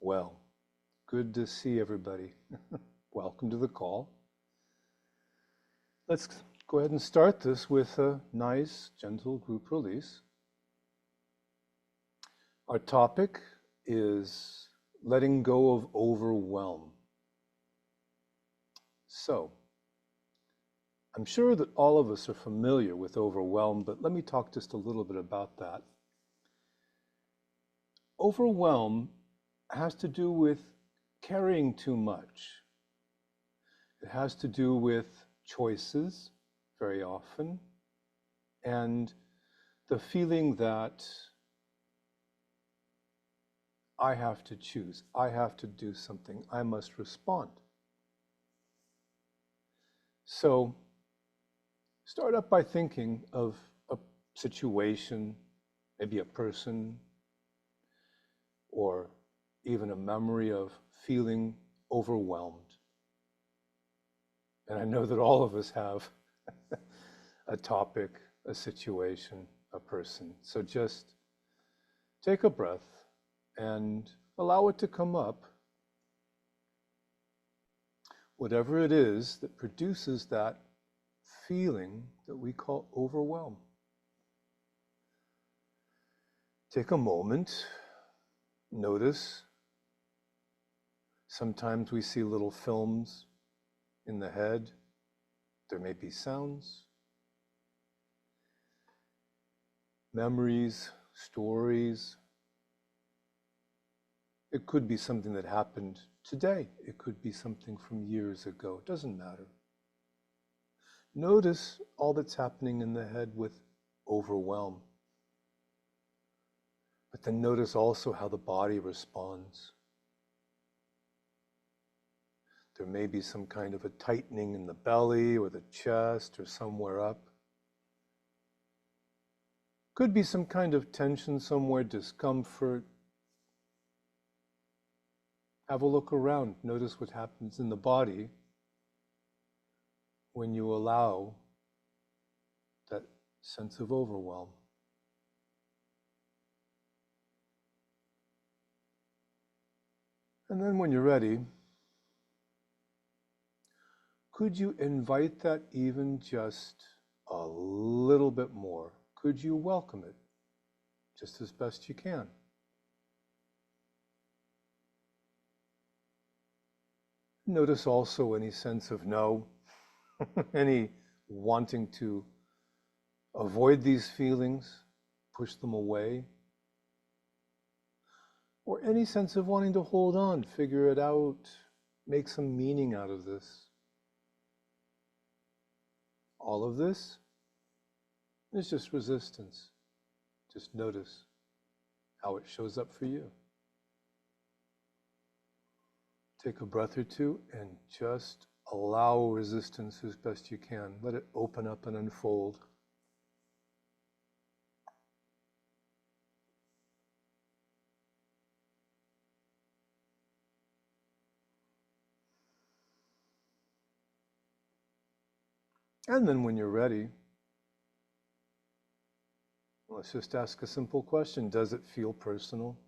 Well, good to see everybody. Welcome to the call. Let's go ahead and start this with a nice, gentle group release. Our topic is letting go of overwhelm. So, I'm sure that all of us are familiar with overwhelm, but let me talk just a little bit about that. Overwhelm has to do with carrying too much. It has to do with choices very often, and the feeling that I have to choose, I have to do something, I must respond. So start up by thinking of a situation, maybe a person, or even a memory of feeling overwhelmed. And I know that all of us have a topic, a situation, a person. So just take a breath and allow it to come up. Whatever it is that produces that feeling that we call overwhelm. Take a moment, notice. Sometimes we see little films in the head. There may be sounds, memories, stories. It could be something that happened today. It could be something from years ago. It doesn't matter. Notice all that's happening in the head with overwhelm. But then notice also how the body responds. There may be some kind of a tightening in the belly or the chest or somewhere up. Could be some kind of tension somewhere, discomfort. Have a look around. Notice what happens in the body when you allow that sense of overwhelm. And then when you're ready, could you invite that even just a little bit more? Could you welcome it just as best you can? Notice also any sense of no, any wanting to avoid these feelings, push them away, or any sense of wanting to hold on, figure it out, make some meaning out of this. All of this is just resistance. Just notice how it shows up for you. Take a breath or two and just allow resistance as best you can. Let it open up and unfold. And then when you're ready, let's just ask a simple question. Does it feel personal?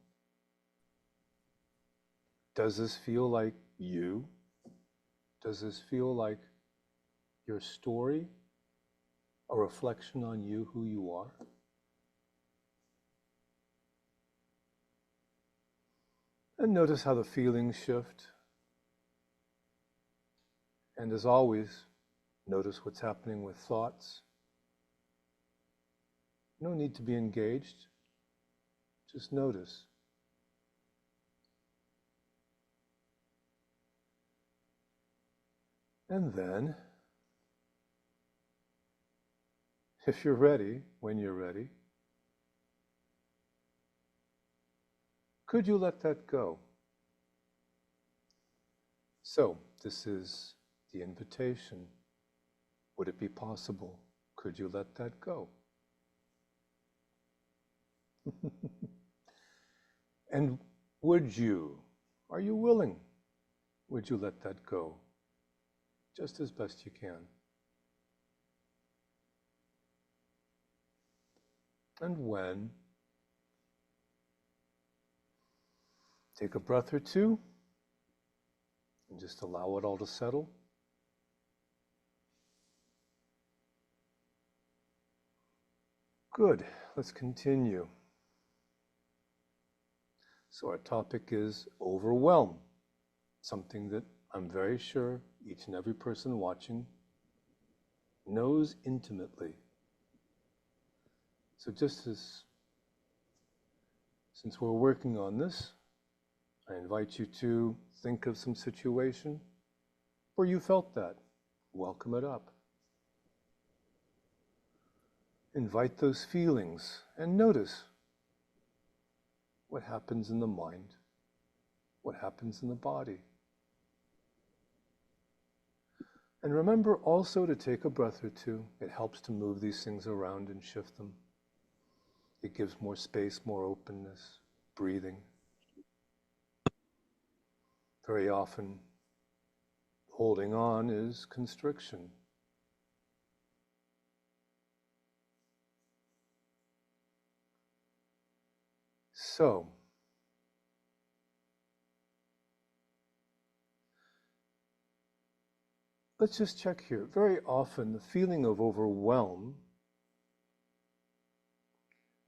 Does this feel like you? Does this feel like your story? A reflection on you, who you are? And notice how the feelings shift. And as always, notice what's happening with thoughts. No need to be engaged. Just notice. And then, if you're ready, when you're ready, could you let that go? So, this is the invitation. Would it be possible? Could you let that go? And would you? Are you willing? Would you let that go? Just as best you can. And when Take a breath or two and just allow it all to settle. Good. Let's continue. So our topic is overwhelm, something that I'm very sure each and every person watching knows intimately. So since we're working on this, I invite you to think of some situation where you felt that. Welcome it up. Invite those feelings and notice what happens in the mind, what happens in the body. And remember also to take a breath or two. It helps to move these things around and shift them. It gives more space, more openness, breathing. Very often, holding on is constriction. So, let's just check here. Very often, the feeling of overwhelm,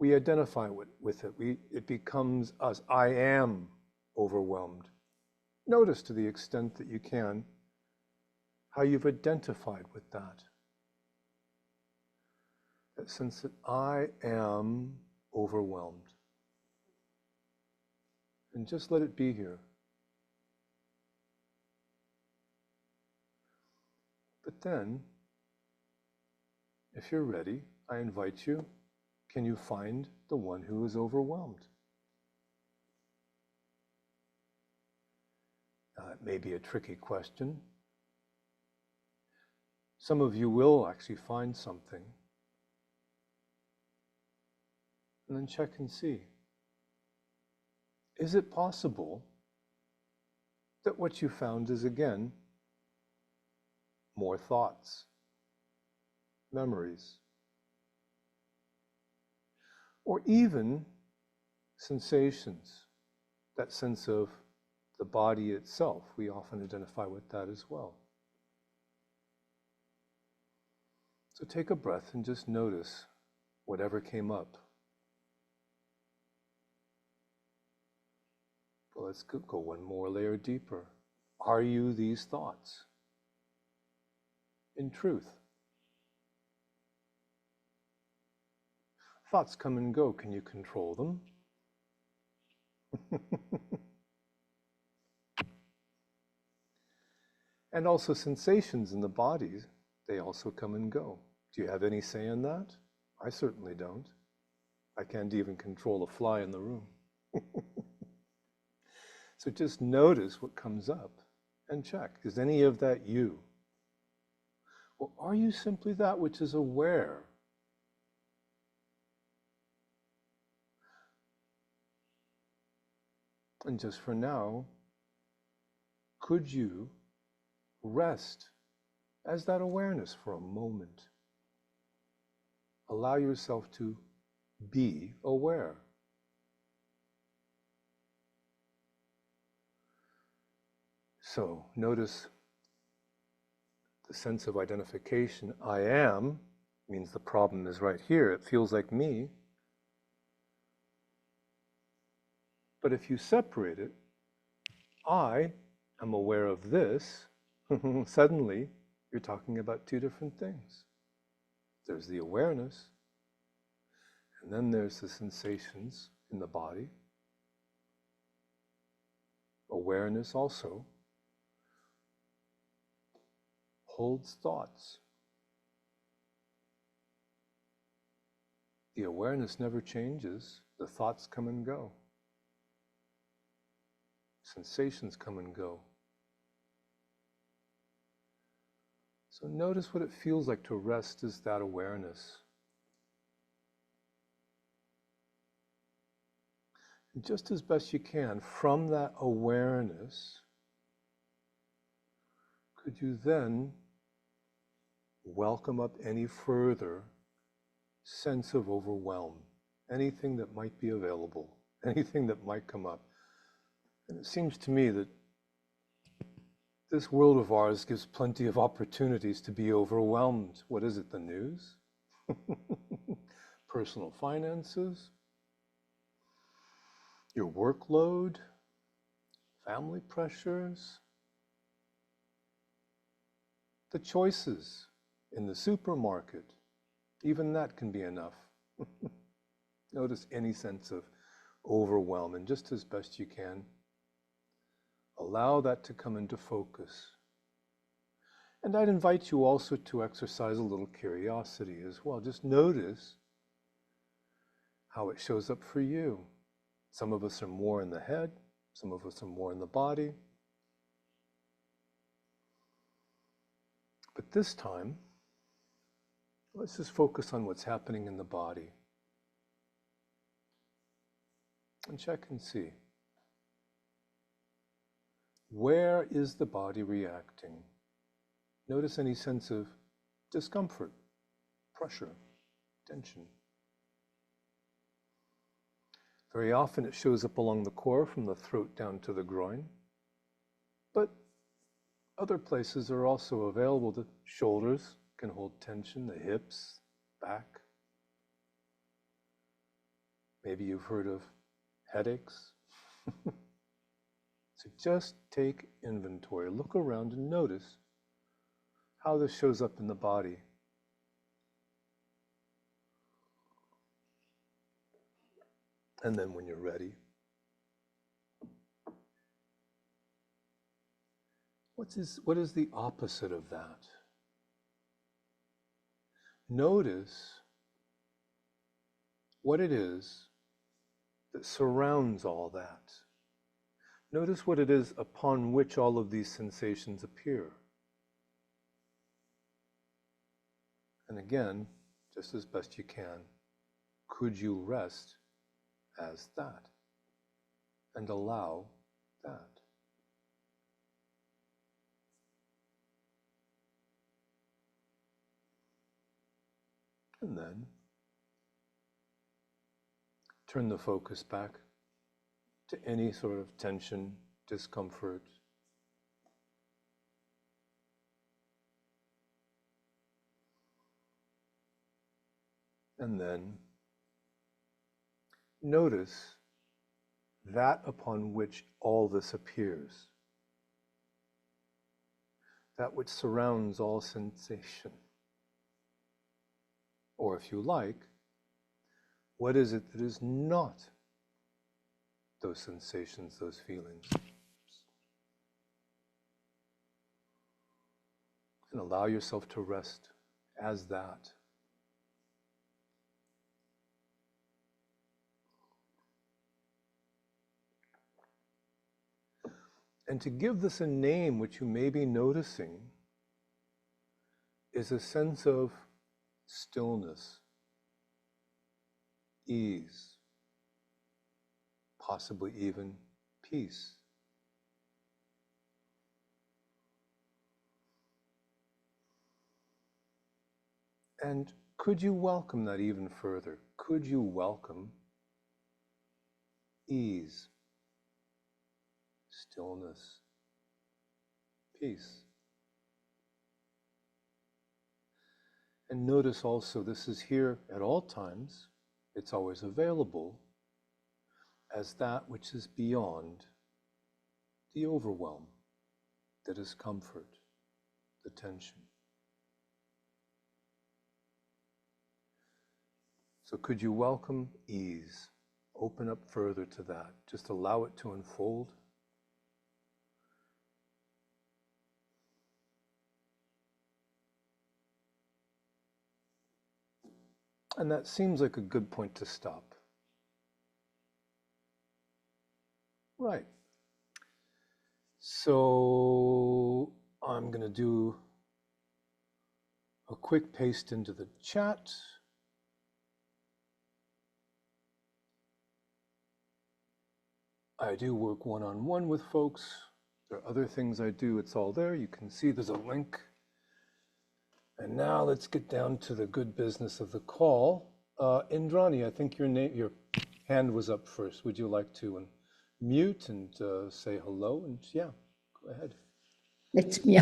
we identify with it. It becomes us. I am overwhelmed. Notice to the extent that you can how you've identified with that. That sense that I am overwhelmed. And just let it be here. But then, if you're ready, I invite you, can you find the one who is overwhelmed? It may be a tricky question. Some of you will actually find something. And then check and see. Is it possible that what you found is, again, more thoughts, memories, or even sensations, that sense of the body itself? We often identify with that as well. So take a breath and just notice whatever came up. Well, let's go one more layer deeper. Are you these thoughts? In truth, thoughts come and go. Can you control them? And also sensations in the body, they also come and go. Do you have any say in that? I certainly don't. I can't even control a fly in the room. So just notice what comes up and check. Is any of that you? Or are you simply that which is aware? And just for now, could you rest as that awareness for a moment? Allow yourself to be aware. So notice the sense of identification. I am means the problem is right here. It feels like me. But if you separate it, I am aware of this, suddenly you're talking about two different things. There's the awareness, and then there's the sensations in the body. Awareness also holds thoughts. The awareness never changes. The thoughts come and go. Sensations come and go. So notice what it feels like to rest as that awareness. And just as best you can, from that awareness, could you then welcome up any further sense of overwhelm, anything that might be available, anything that might come up? And it seems to me that this world of ours gives plenty of opportunities to be overwhelmed. What is it, the news? Personal finances, your workload, family pressures, the choices in the supermarket. Even that can be enough. Notice any sense of overwhelm, and just as best you can, allow that to come into focus. And I'd invite you also to exercise a little curiosity as well. Just notice how it shows up for you. Some of us are more in the head, some of us are more in the body. But this time, let's just focus on what's happening in the body. And check and see. Where is the body reacting? Notice any sense of discomfort, pressure, tension. Very often it shows up along the core from the throat down to the groin. But other places are also available. The shoulders can hold tension, the hips, back. Maybe you've heard of headaches. So just take inventory, look around and notice how this shows up in the body. And then when you're ready, what is the opposite of that? Notice what it is that surrounds all that. Notice what it is upon which all of these sensations appear. And again, just as best you can, could you rest as that and allow that? And then turn the focus back to any sort of tension, discomfort. And then notice that upon which all this appears, that which surrounds all sensation. Or if you like, what is it that is not those sensations, those feelings? And allow yourself to rest as that. And to give this a name, which you may be noticing, is a sense of stillness, ease, possibly even peace. And could you welcome that even further? Could you welcome ease, stillness, peace? And notice also this is here at all times. It's always available as that which is beyond the overwhelm, the discomfort, the tension. So could you welcome ease? Open up further to that. Just allow it to unfold. And that seems like a good point to stop. Right. So I'm going to do a quick paste into the chat. I do work one-on-one with folks. There are other things I do. It's all there. You can see there's a link. And now let's get down to the good business of the call. Indrani, I think your hand was up first. Would you like to mute and say hello. And yeah, go ahead. Let me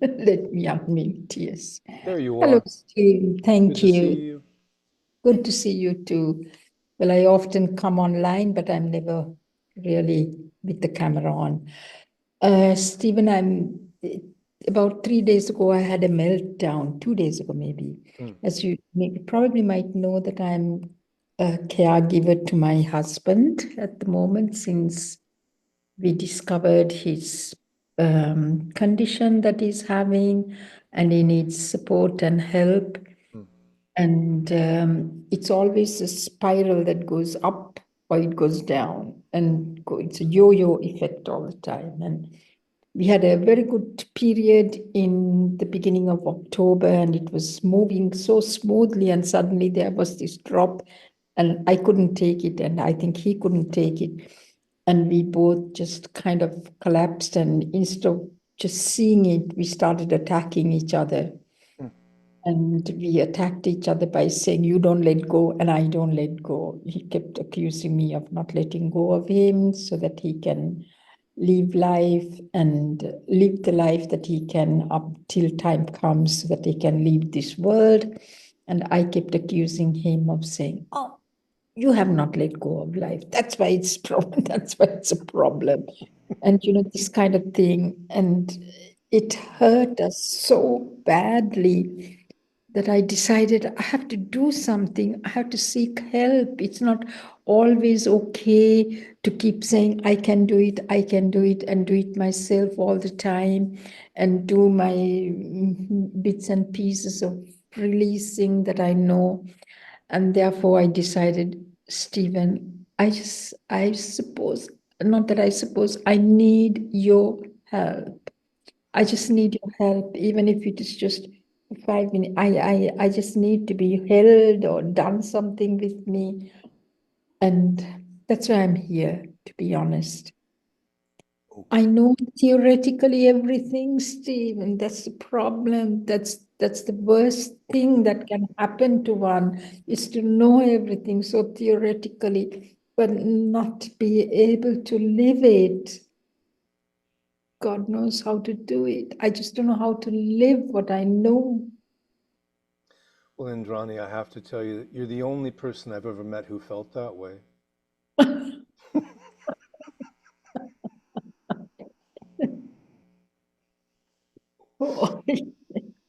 let me unmute. Yes. There you Hello, are. Steve. Good Thank to see you. you. Good to see you too. Well, I often come online, but I'm never really with the camera on. Stephen, about 3 days ago, I had a meltdown, 2 days ago, maybe. As you probably might know, that I'm a caregiver to my husband at the moment, since we discovered his condition that he's having, and he needs support and help. And it's always a spiral that goes up or it goes down, and it's a yo-yo effect all the time. And we had a very good period in the beginning of October, and it was moving so smoothly, and suddenly there was this drop, and I couldn't take it, and I think he couldn't take it. And we both just kind of collapsed, and instead of just seeing it, we started attacking each other. And we attacked each other by saying, "You don't let go, and I don't let go." He kept accusing me of not letting go of him so that he can live life and live the life that he can up till time comes, so that he can leave this world. And I kept accusing him of saying, "Oh, you have not let go of life. That's why it's problem. That's why it's a problem." And this kind of thing. And it hurt us so badly that I decided I have to do something. I have to seek help. It's not always okay to keep saying, "I can do it, I can do it," and do it myself all the time, and do my bits and pieces of releasing that I know. And therefore I decided, Stephen, I suppose, not that I suppose, I need your help. I just need your help, even if it is just 5 minutes. I just need to be held or done something with me. And that's why I'm here, to be honest. Okay. I know theoretically everything, Steve, and that's the problem. That's the worst thing that can happen to one, is to know everything so theoretically, but not be able to live it. God knows how to do it. I just don't know how to live what I know. Well, Indrani, I have to tell you that you're the only person I've ever met who felt that way. Oh,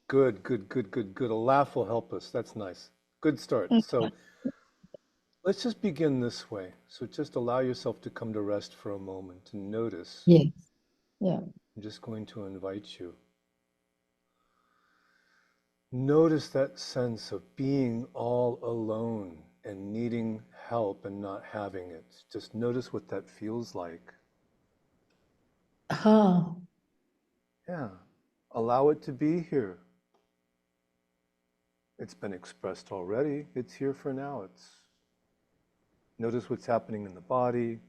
Good, good, good, good, good. A laugh will help us. That's nice. Good start. So let's just begin this way. So just allow yourself to come to rest for a moment and notice. yes, yeah. I'm just going to invite you. Notice that sense of being all alone and needing help and not having it. Just notice what that feels like. Ah, Yeah. Allow it to be here. It's been expressed already. It's here for now. Notice what's happening in the body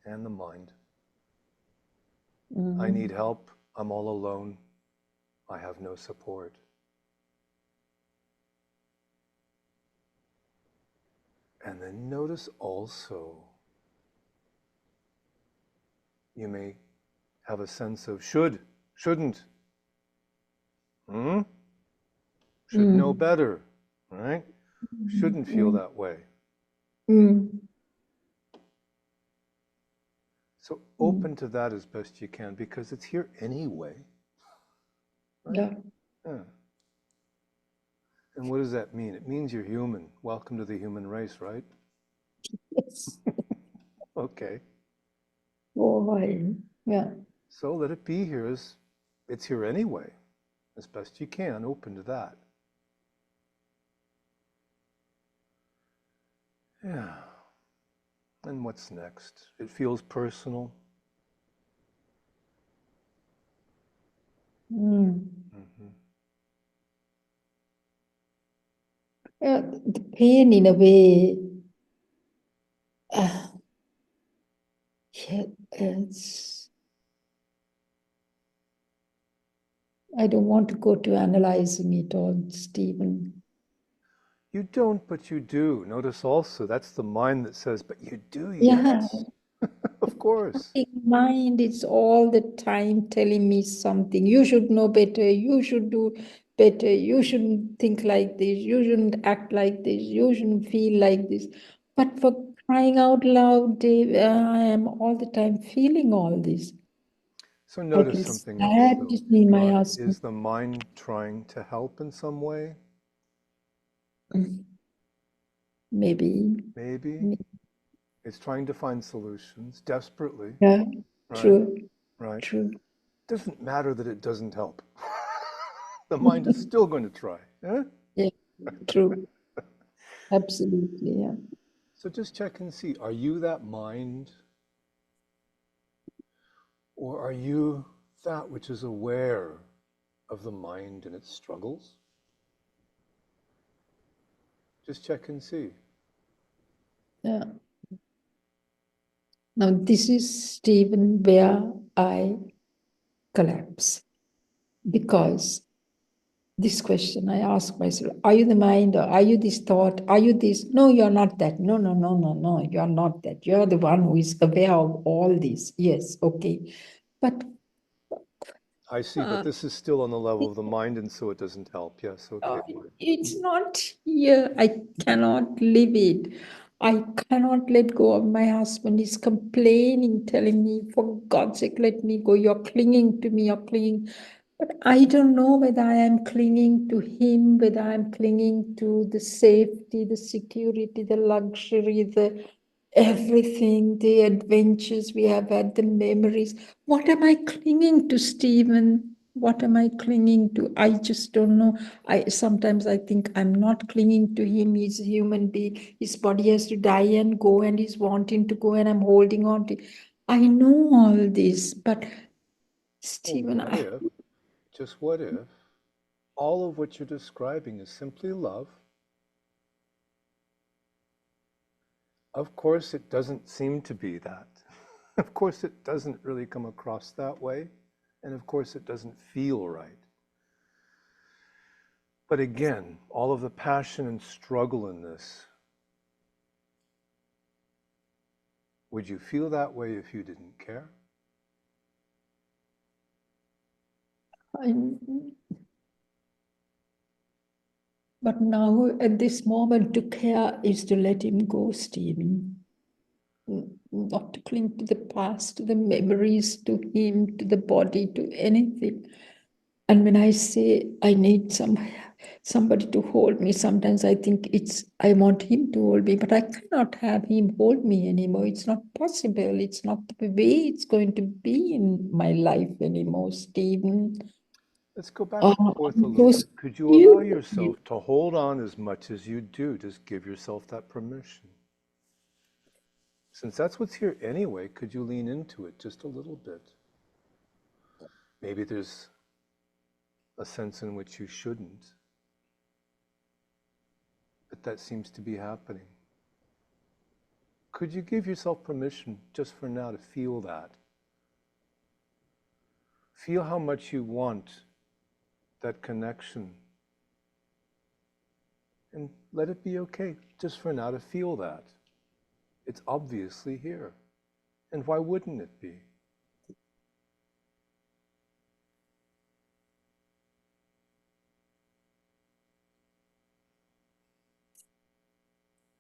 and the mind. I need help. I'm all alone. I have no support. And then notice also, you may have a sense of shouldn't, should know better, right? Shouldn't feel that way. So open to that as best you can, because it's here anyway, right? yeah. Yeah. And what does that mean? It means you're human. Welcome to the human race, right? Yes. Okay. Boy, yeah. So let it be here as it's here anyway, as best you can. Open to that. Yeah. And what's next? It feels personal. Mm-hmm. Yeah, the pain in a way, uh, yeah, I don't want to go to analyzing it all, Stephen. You don't, but you do. Notice also, that's the mind that says, but you do, Yeah, yes. Of course. fucking mind is all the time telling me something. You should know better. You should do better. You shouldn't think like this. You shouldn't act like this. You shouldn't feel like this. But for crying out loud, Dave, I am all the time feeling all this. So I notice feel something else, sad to though, see my Rod. husband. Is the mind trying to help in some way? Mm, maybe, Maybe. may- It's trying to find solutions desperately, yeah, right? true, Right. true. Doesn't matter that it doesn't help. The mind is still going to try. Eh? Yeah, true. Absolutely, yeah. So just check and see, are you that mind, or are you that which is aware of the mind and its struggles? Just check and see. Yeah. Now, this is, Stephen, where I collapse because this question I ask myself, are you the mind or are you this thought? Are you this? No, you're not that. No, no, no, no, no, you're not that. You're the one who is aware of all this. Yes, okay. But I see, but uh, this is still on the level of the mind, and so it doesn't help. Yes, uh, okay, fine. it's not here. I cannot live it. I cannot let go of my husband. He's complaining, telling me, for God's sake, let me go. You're clinging to me, you're clinging. But I don't know whether I am clinging to him, whether I'm clinging to the safety, the security, the luxury, the everything, the adventures we have had, the memories. What am I clinging to, Stephen? What am I clinging to? I just don't know. I sometimes I think I'm not clinging to him. He's a human being. His body has to die and go, and he's wanting to go, and I'm holding on to. I know all this, but Well, Stephen, what if, just what if, all of what you're describing is simply love? Of course, it doesn't seem to be that. Of course, it doesn't really come across that way. And of course, it doesn't feel right. But again, all of the passion and struggle in this, would you feel that way if you didn't care? I, but now at this moment, to care is to let him go, Stephen. Not to cling to the past, to the memories, to him, to the body, to anything. And when I say I need somebody to hold me, sometimes I think I want him to hold me, but I cannot have him hold me anymore. It's not possible. It's not the way it's going to be in my life anymore, Stephen. Let's go back and forth a I'm little so bit. Could you allow stupid. yourself to hold on as much as you do? Just give yourself that permission. Since that's what's here anyway, could you lean into it just a little bit? Maybe there's a sense in which you shouldn't, but that seems to be happening. Could you give yourself permission just for now to feel that? Feel how much you want that connection. And let it be okay just for now to feel that. It's obviously here. And why wouldn't it be?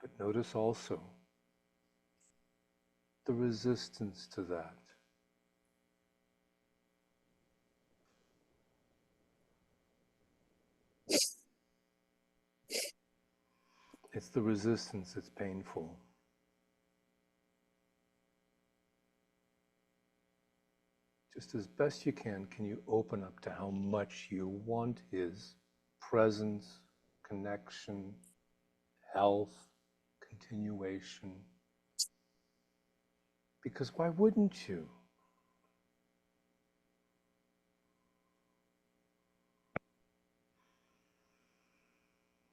But notice also the resistance to that. It's the resistance that's painful. Just as best you can you open up to how much you want his presence, connection, health, continuation? Because why wouldn't you?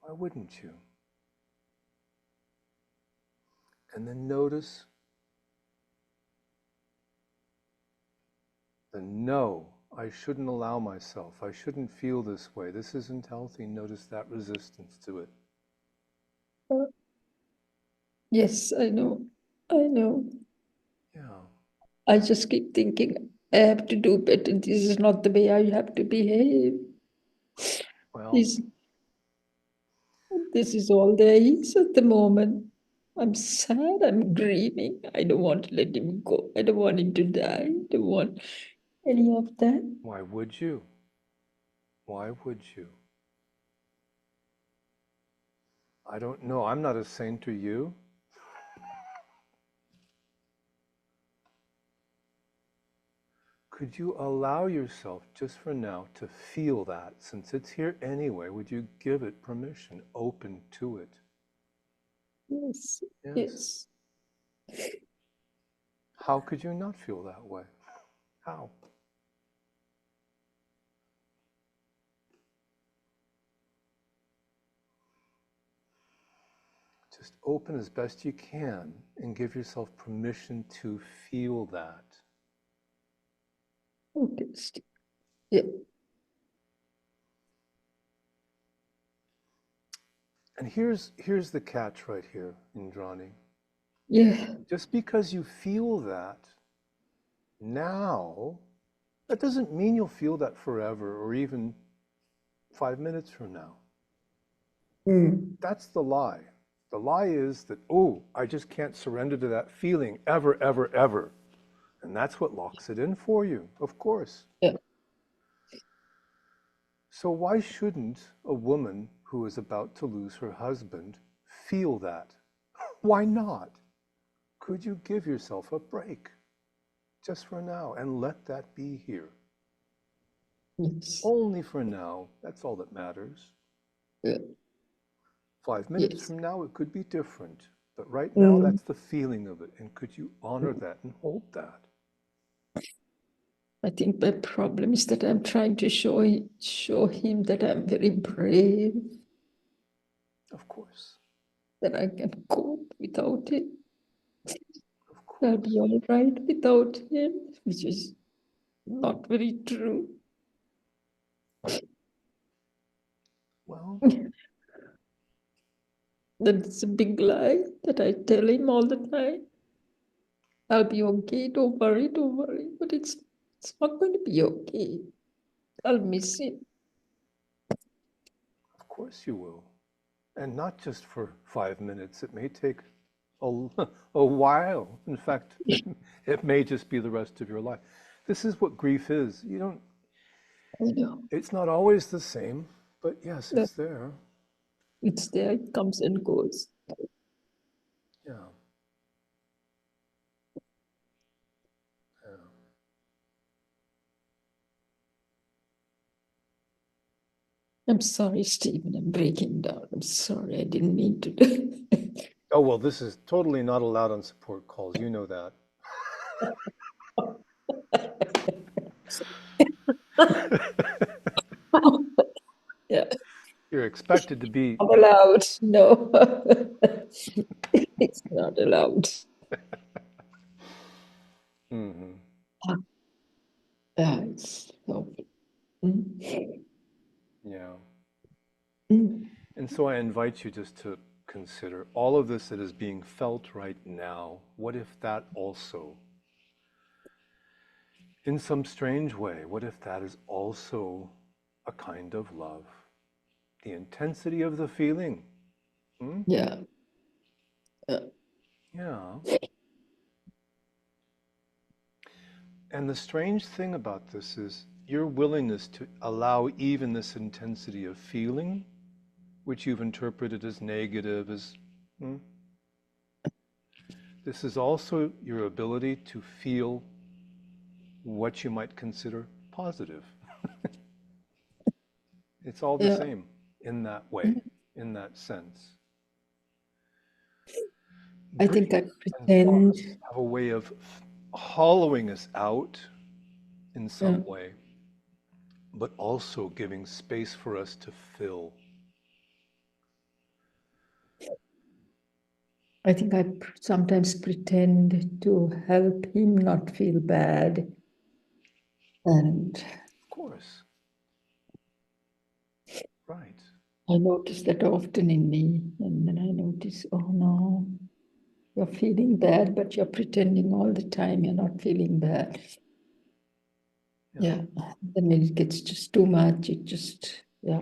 Why wouldn't you? And then notice the no, I shouldn't allow myself. I shouldn't feel this way. This isn't healthy. Notice that resistance to it. Yes, I know. I know. Yeah. I just keep thinking, I have to do better. This is not the way I have to behave. Well, This, this is all there is at the moment. I'm sad. I'm grieving. I don't want to let him go. I don't want him to die. I don't want any of that. why would you? Why would you? I don't know. I'm not a saint, are you? Could you allow yourself, just for now, to feel that? Since it's here anyway, would you give it permission, open to it? Yes, Yes. yes. How could you not feel that way? How? Just open as best you can and give yourself permission to feel that. Okay, yeah, And here's the catch right here, Indrani. yeah. Just because you feel that now, that doesn't mean you'll feel that forever or even 5 minutes from now. Mm. That's the lie. The lie is that, oh, I just can't surrender to that feeling ever, ever, ever. And that's what locks it in for you, of course. Yeah. So why shouldn't a woman who is about to lose her husband feel that? Why not? Could you give yourself a break just for now and let that be here? Yes. Only for now. That's all that matters. Yeah. 5 minutes Yes. from now, it could be different. But right now, Mm. that's the feeling of it. And could you honor that and hold that? I think my problem is that I'm trying to show him that I'm very brave, Of course. that I can cope without it. Of I'll be course. all right without him, which is not very true. Well, That's a big lie that I tell him all the time. I'll be okay, don't worry, don't worry. But it's not going to be okay. I'll miss him. of course you will. And not just for 5 minutes. It may take a, a while. In fact, it may just be the rest of your life. This is what grief is. You don't, I know. it's not always the same, but yes, That it's there. it's there, it comes and goes. Yeah. Yeah. I'm sorry, Stephen, I'm breaking down. I'm sorry, I didn't mean to do Oh, well, this is totally not allowed on support calls. You know that. Yeah, You're expected to be, not allowed. No, it's not allowed. Mhm. Yeah, it's so. Mm. Yeah. Mm. And so I invite you just to consider all of this that is being felt right now. What if that also, in some strange way, what if that is also a kind of love? The intensity of the feeling. Hmm? Yeah, yeah, Yeah. And the strange thing about this is your willingness to allow even this intensity of feeling, which you've interpreted as negative, as hmm, this is also your ability to feel what you might consider positive. It's all the yeah. same in that way, in that sense. I think I Grief and pretend. loss have a way of hollowing us out in Yeah, some way, but also giving space for us to fill. I think I sometimes pretend to help him not feel bad. And Of course, right. I notice that often in me. And then I notice, oh no. you're feeling bad, but you're pretending all the time you're not feeling bad. Yeah. Then when it gets just too much, it just, yeah,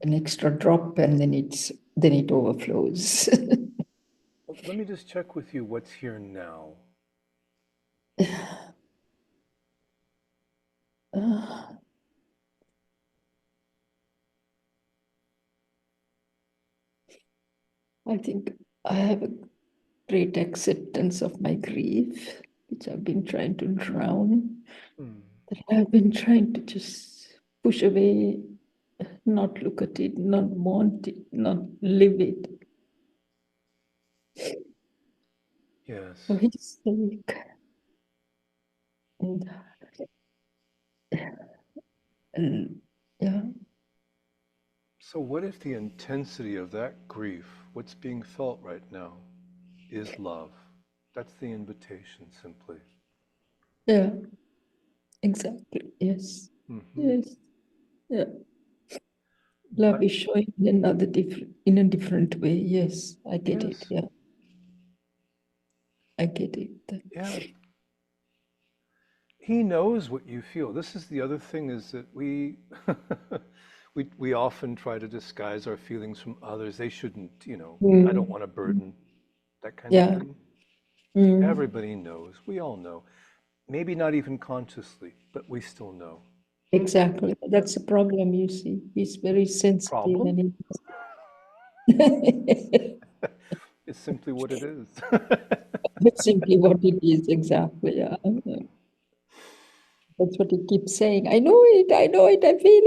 an extra drop, and then it overflows. Well, let me just check with you what's here now. I think I have a great acceptance of my grief, which I've been trying to drown. That I've been trying to just push away, not look at it, not want it, not live it. Yes. For his sake. And yeah. So, what if the intensity of that grief, what's being felt right now, is love? That's the invitation, simply. Yeah, exactly. Yes. Yes. Yeah. Love But is showing in a different way. Yes, I get it. yes, Yeah, I get it. yeah, he knows what you feel. This is the other thing, is that we we often try to disguise our feelings from others. They shouldn't, I don't Mm. want to burden, that kind of Yeah. thing. Mm. Everybody knows. We all know. Maybe not even consciously, but we still know. Exactly. That's the problem, you see. He's very sensitive Problem? and It's simply what it is. that's simply what it is. Exactly. Yeah. That's what he keeps saying. I know it, I feel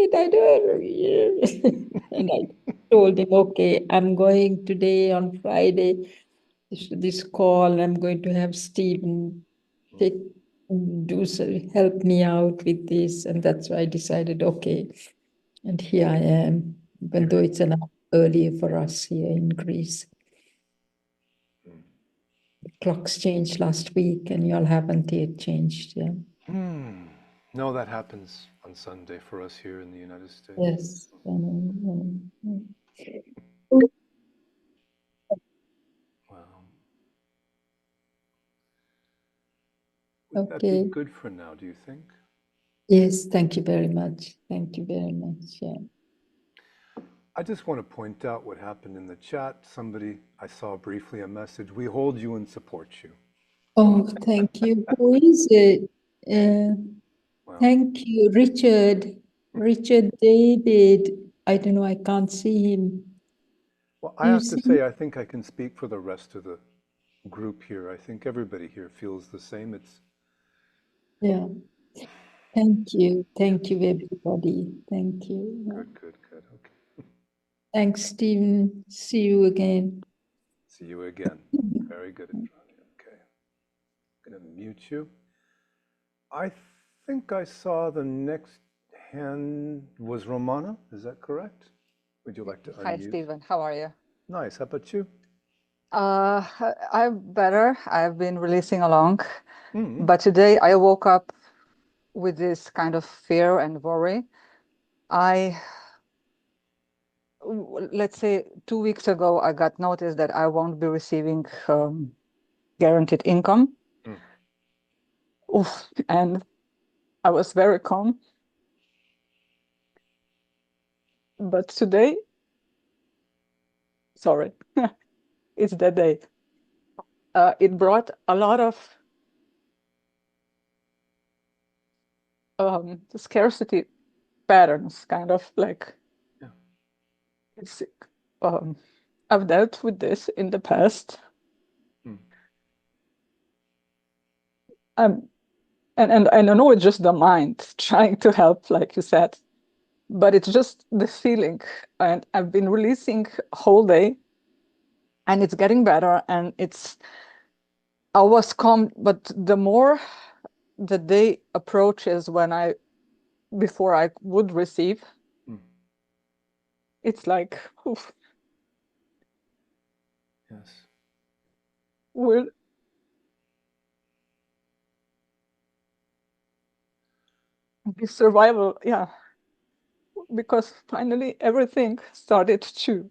it, I know it. And I told him, okay, I'm going today on Friday, this call, I'm going to have Stephen take help me out with this. And that's why I decided, okay. And here I am, even though it's an hour earlier for us here in Greece. The clocks changed last week and y'all haven't yet changed, yeah. No, that happens on Sunday for us here in the United States. Yes. Wow. Would that be Okay. good for now, do you think? Yes, thank you very much. Thank you very much. Yeah. I just want to point out what happened in the chat. Somebody, I saw briefly a message. We hold you and support you. Oh, thank you. Who is it? Wow. Thank you, Richard. Richard David. I don't know, I can't see him. Well, I You have to see? say, I think I can speak for the rest of the group here. I think everybody here feels the same. It's Yeah. Thank you. Thank you, everybody. Thank you. good, good, good. Okay. Thanks, Stephen. See you again. See you again. Very good, Andrani. Okay. I'm going to mute you. I think I saw the next hand was Romana. Is that correct? Would you like to Hi, unmute? Stephen. How are you? Nice. How about you? I'm better. I've been releasing along, Mm-hmm. but today I woke up with this kind of fear and worry. Let's say 2 weeks ago, I got notice that I won't be receiving guaranteed income. Oof, and I was very calm. But today, sorry, it's that day. It brought a lot of scarcity patterns, kind of like it's, I've dealt with this in the past. And I know it's just the mind trying to help, like you said, but it's just the feeling. And I've been releasing whole day, and it's getting better. And I was calm, but the more the day approaches before I would receive, it's like, oof, Yes. will be survival. Yeah. Because finally everything started to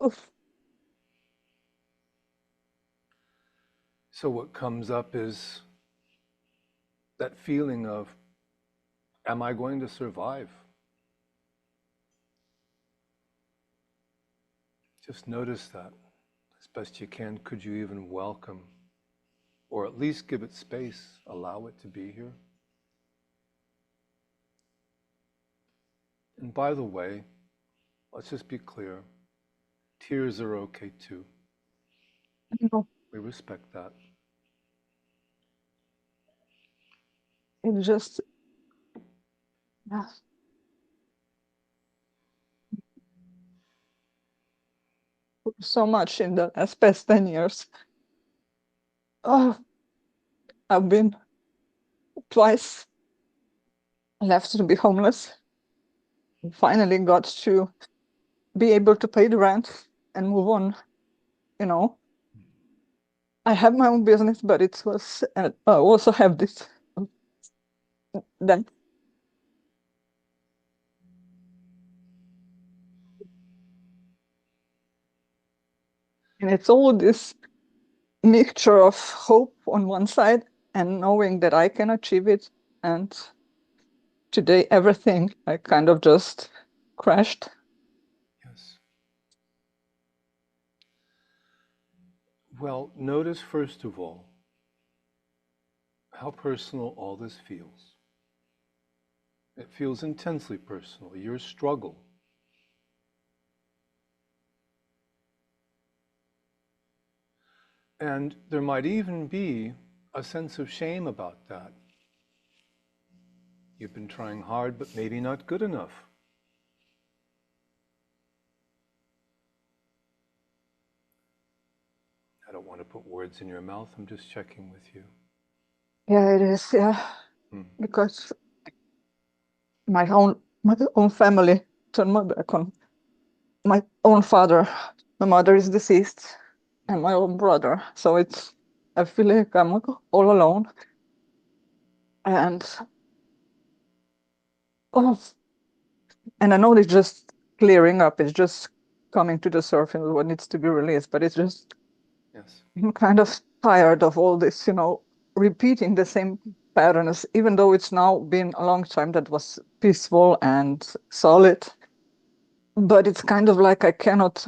oof. So what comes up is that feeling of, am I going to survive? Just notice that as best you can. Could you even welcome, or at least give it space, allow it to be here? And by the way, let's just be clear, tears are okay too. No, We respect that. it's just yeah, so much in the past 10 years. Oh, I've been twice left to be homeless. Finally got to be able to pay the rent and move on. You know, I have my own business, but it was I also have this then, and it's all this mixture of hope on one side and knowing that I can achieve it. And today, everything I kind of just crashed. Yes. Well, notice first of all how personal all this feels. It feels intensely personal, your struggle. And there might even be a sense of shame about that. You've been trying hard, but maybe not good enough. I don't want to put words in your mouth, I'm just checking with you. Yeah, it is. Yeah, because my own family turned my back on my own father. My mother is deceased, and my own brother. So I feel like I'm all alone. And oh, and I know it's just clearing up. It's just coming to the surface what needs to be released. But it's just Yes. I'm kind of tired of all this, repeating the same patterns, even though it's now been a long time that was peaceful and solid. But it's kind of like I cannot.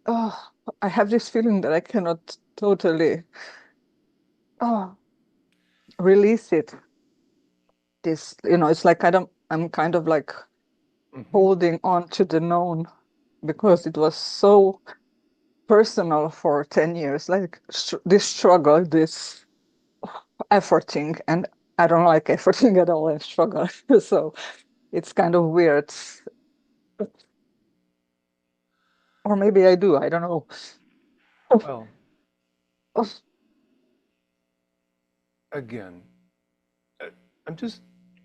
Oh, I have this feeling that I cannot totally release it. It's like I'm kind of like holding on to the known because it was so personal for 10 years, like this struggle, this efforting, and I don't like efforting at all and struggle. So it's kind of weird. Or maybe I do, I don't know. Well, again, I'm just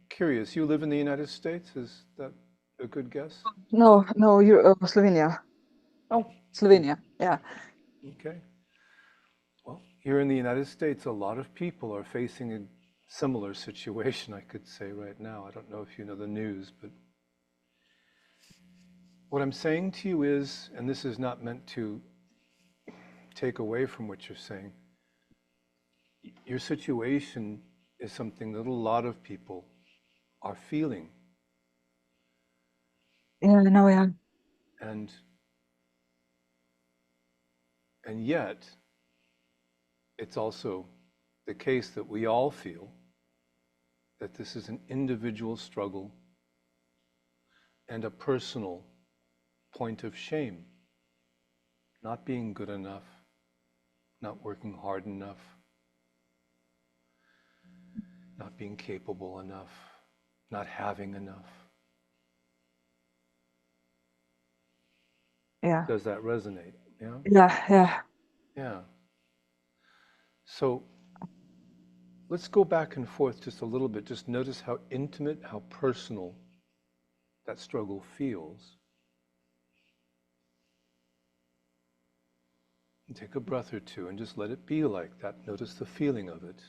curious. You live in the United States? Is that a good guess? No, you're Slovenia. Oh, Slovenia, yeah. Okay. Well, here in the United States, a lot of people are facing a similar situation, I could say right now. I don't know if you know the news, but what I'm saying to you is, and this is not meant to take away from what you're saying, your situation is something that a lot of people are feeling. Yeah, no, yeah. And yet, it's also the case that we all feel that this is an individual struggle and a personal point of shame. Not being good enough, not working hard enough, not being capable enough, not having enough. Yeah. Does that resonate? Yeah? Yeah. Yeah. So let's go back and forth just a little bit. Just notice how intimate, how personal that struggle feels. And take a breath or two and just let it be like that. Notice the feeling of it.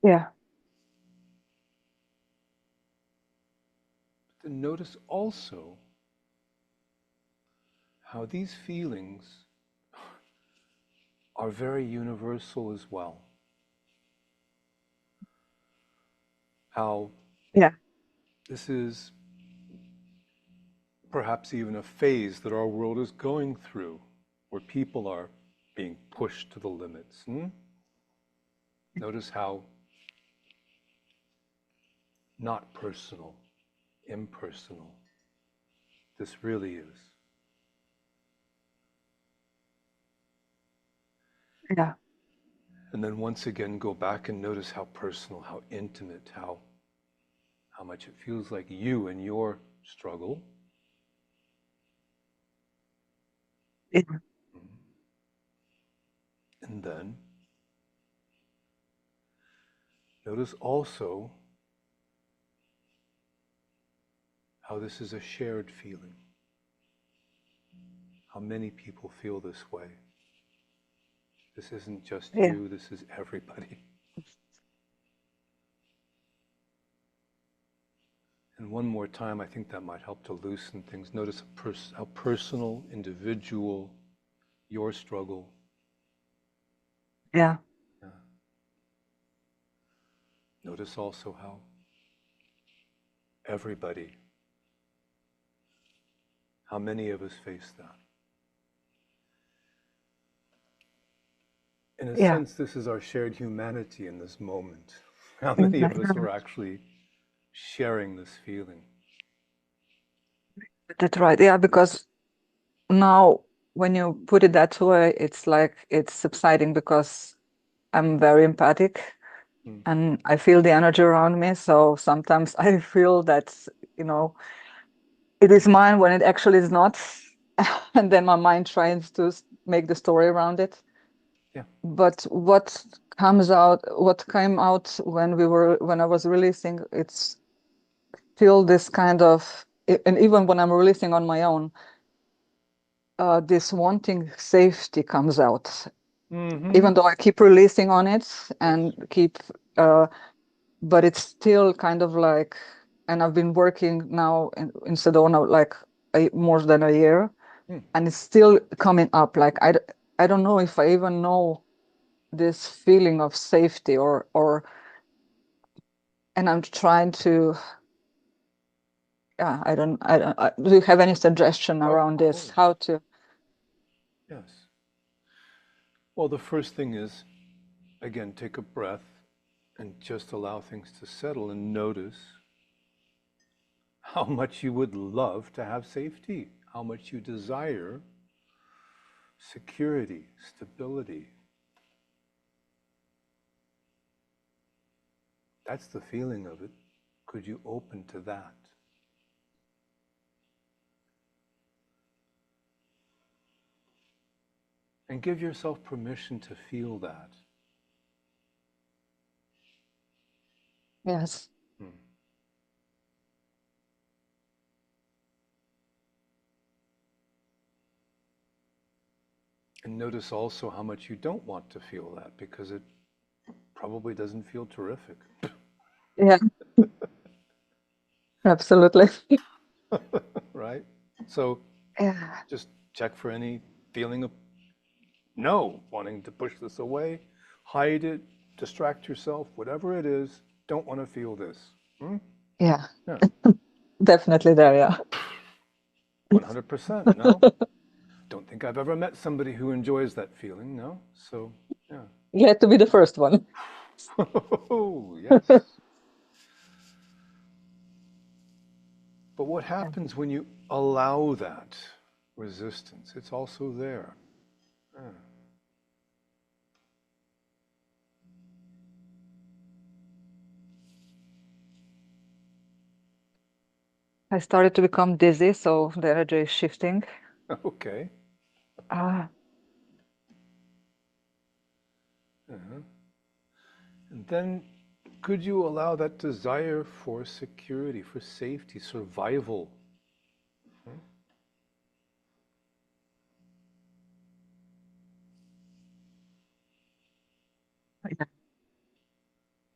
Yeah. Then notice also how these feelings are very universal as well. How Yeah. this is perhaps even a phase that our world is going through, where people are being pushed to the limits. Notice how not personal, impersonal this really is. Yeah. And then once again, go back and notice how personal, how intimate, how much it feels like you and your struggle. Yeah. And then notice also how this is a shared feeling. How many people feel this way. This isn't just Yeah. you, this is everybody. And one more time, I think that might help to loosen things. Notice how personal, individual, your struggle. Yeah. Notice also how everybody, how many of us face that. In a Yeah. sense, this is our shared humanity in this moment. How many of us are actually sharing this feeling? That's right. Yeah, because now when you put it that way, it's like it's subsiding because I'm very empathic and I feel the energy around me. So sometimes I feel that, it is mine when it actually is not. And then my mind tries to make the story around it. Yeah. But what came out when I was releasing, it's still this kind of, and even when I'm releasing on my own, this wanting safety comes out. Even though I keep releasing on it and keep, but it's still kind of like, and I've been working now in Sedona like more than a year, and it's still coming up. Like I don't know if I even know this feeling of safety and I'm trying to. Yeah, I don't. Do you have any suggestion around this? How to? Yes. Well, the first thing is, again, take a breath and just allow things to settle and notice how much you would love to have safety, how much you desire security, stability. That's the feeling of it. Could you open to that? And give yourself permission to feel that. Yes. And notice also how much you don't want to feel that, because it probably doesn't feel terrific. Yeah. Absolutely. Right? So Yeah. just check for any feeling of no, wanting to push this away, hide it, distract yourself, whatever it is, don't want to feel this. Yeah. Yeah. Definitely there. Yeah. 100%. No? Don't think I've ever met somebody who enjoys that feeling. No? So, yeah. You had to be the first one. Oh, yes. But what happens when you allow that resistance? It's also there. Yeah. I started to become dizzy, so the energy is shifting. Okay. Ah. And then could you allow that desire for security, for safety, survival? Yeah.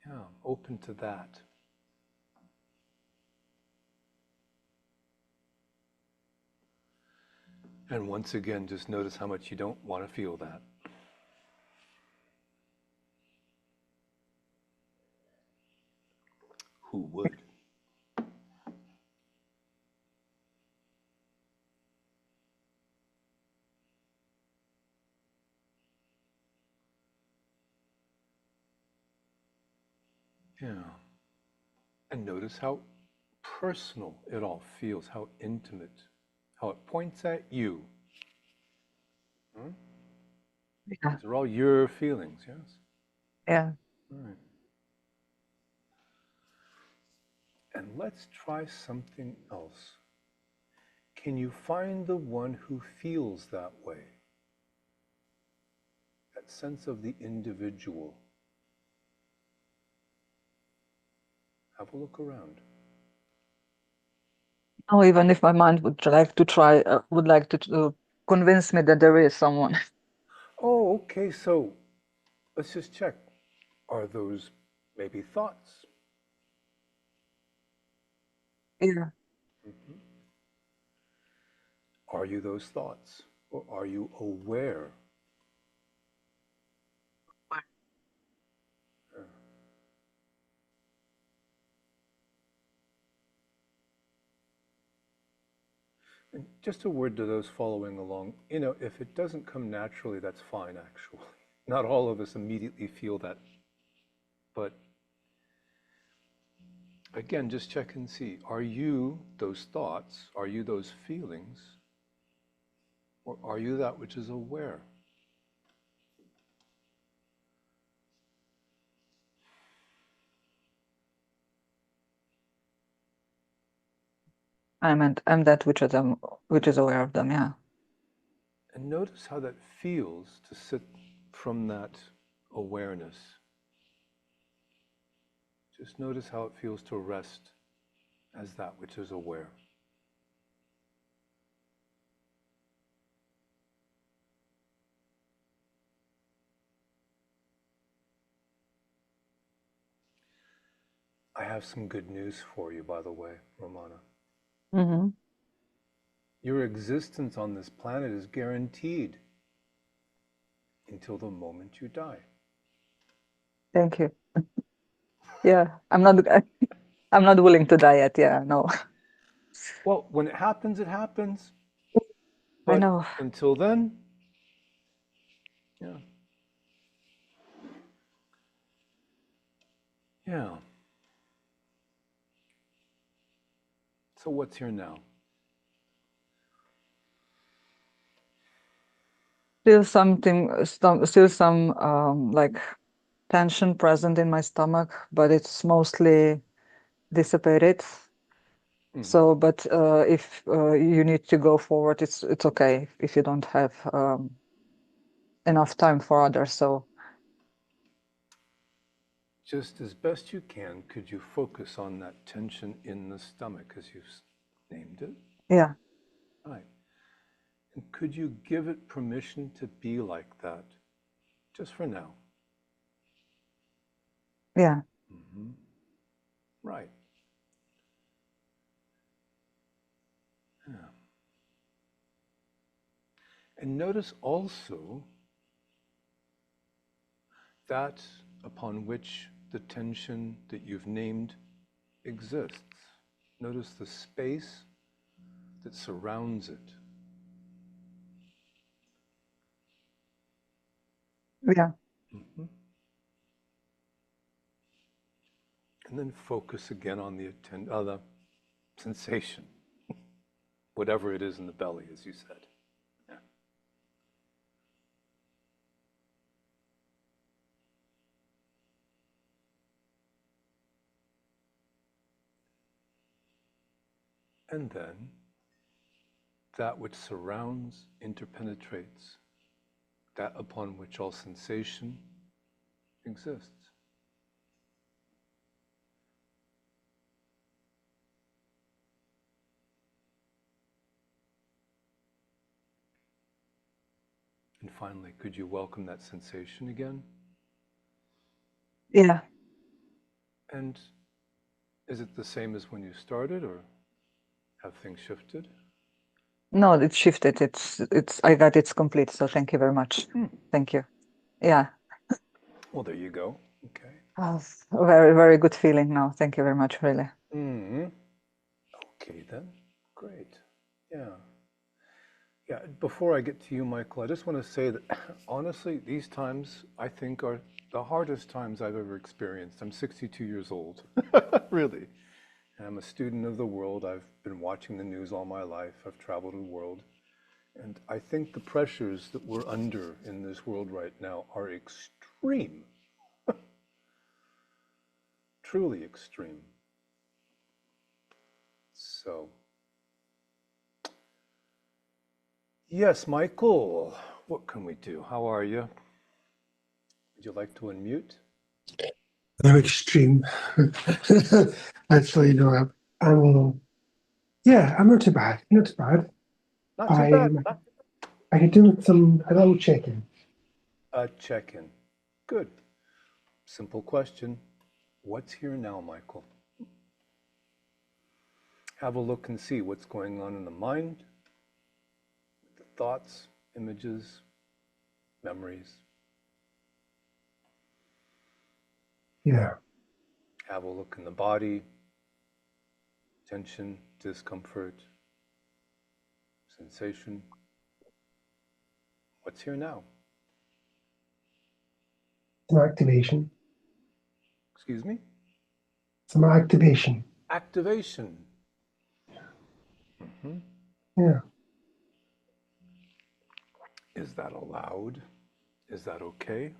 Yeah, open to that. And once again, just notice how much you don't want to feel that. would. Yeah. And notice how personal it all feels, how intimate, how it points at you. Hmm? Yeah. These are all your feelings, yes? Yeah. All right. And let's try something else. Can you find the one who feels that way? That sense of the individual. Have a look around. Oh, even if my mind would like to try, would like to convince me that there is someone. Oh, okay, so let's just check. Are those maybe thoughts? Yeah. Mhm. Are you those thoughts? Or are you aware? Yeah. And just a word to those following along, if it doesn't come naturally, that's fine, actually. Not all of us immediately feel that. But again, just check and see. Are you those thoughts? Are you those feelings? Or are you that which is aware? I'm that which is aware of them. Yeah. And notice how that feels to sit from that awareness. Just notice how it feels to rest as that which is aware. I have some good news for you, by the way, Romana. Mm-hmm. Your existence on this planet is guaranteed until the moment you die. Thank you. Yeah, I'm not willing to die yet. Yeah, no. Well, when it happens, it happens. I But know. until then, yeah. Yeah. So what's here now? Still some like tension present in my stomach, but it's mostly dissipated. Mhm. So, but if you need to go forward, it's okay if you don't have enough time for others. So, Just as best you can, could you focus on that tension in the stomach, as you've named it? yeah, Right. And could you give it permission to be like that, just for now? yeah, Mm-hmm. Right. Yeah. And notice also that upon which the tension that you've named exists. Notice the space that surrounds it. yeah, Mm-hmm. And then focus again on the sensation, whatever it is in the belly, as you said. Yeah. And then that which surrounds interpenetrates that upon which all sensation exists. And finally, could you welcome that sensation again? yeah. And is it the same as when you started, or have things shifted? No, it shifted. I got it's complete. So thank you very much. Thank you. Yeah. Well, there you go. Okay. Oh, a very, very good feeling now. Thank you very much, really. Mm-hmm. Okay, then. Great. Yeah. Yeah. Before I get to you, Michael, I just want to say that honestly, these times I think are the hardest times I've ever experienced. I'm 62 years old, really. And I'm a student of the world. I've been watching the news all my life. I've traveled the world. And I think the pressures that we're under in this world right now are extreme, truly extreme. So, yes, Michael, what can we do? How are you? Would you like to unmute? They're extreme. Actually, no, yeah, I'm not too bad. Not too bad. Not too bad. I could do a little check-in. Check-in. Good. Simple question. What's here now, Michael? Have a look and see what's going on in the mind, the thoughts, images, memories. Yeah. Have a look in the body, tension, discomfort, sensation. What's here now? Some activation. Excuse me? Some activation. Activation. Mm-hmm. Yeah. Is that allowed? Is that okay?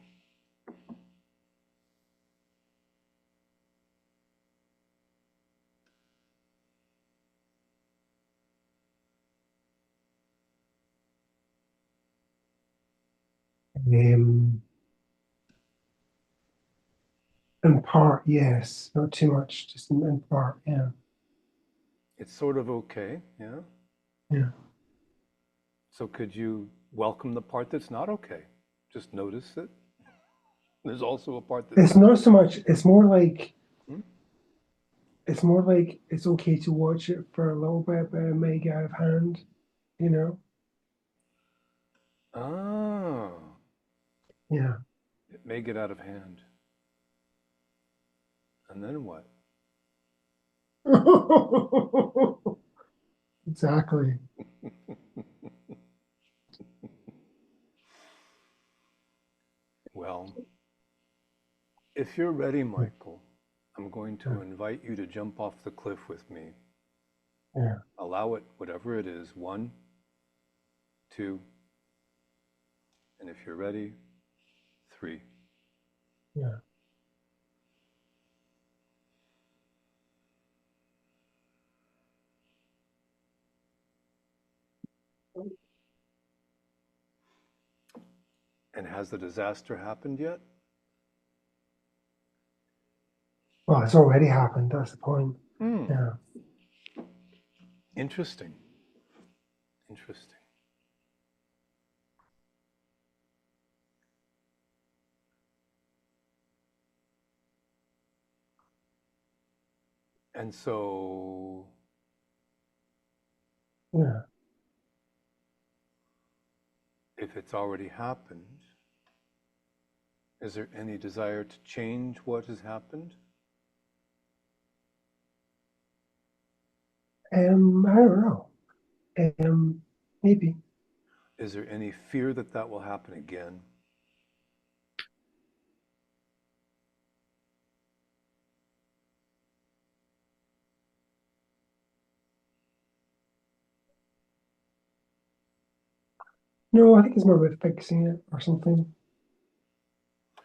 In part, yes. Not too much, just in part, yeah. It's sort of okay, yeah? Yeah. So could you welcome the part that's not okay? Just notice it. There's also a part that's It's not so much, it's more like Hmm? it's more like it's okay to watch it for a little bit, but it may get out of hand, you know? Ah, Yeah. it may get out of hand. And then what? Exactly. Well, if you're ready, Michael, I'm going to invite you to jump off the cliff with me. Yeah. Allow it, whatever it is, 1, 2, and if you're ready, 3. Yeah. And has the disaster happened yet? Well, it's already happened. That's the point. Yeah. Interesting. Interesting. And so, Yeah. if it's already happened, is there any desire to change what has happened? I don't know. Maybe. Is there any fear that that will happen again? No, I think it's more about fixing it or something.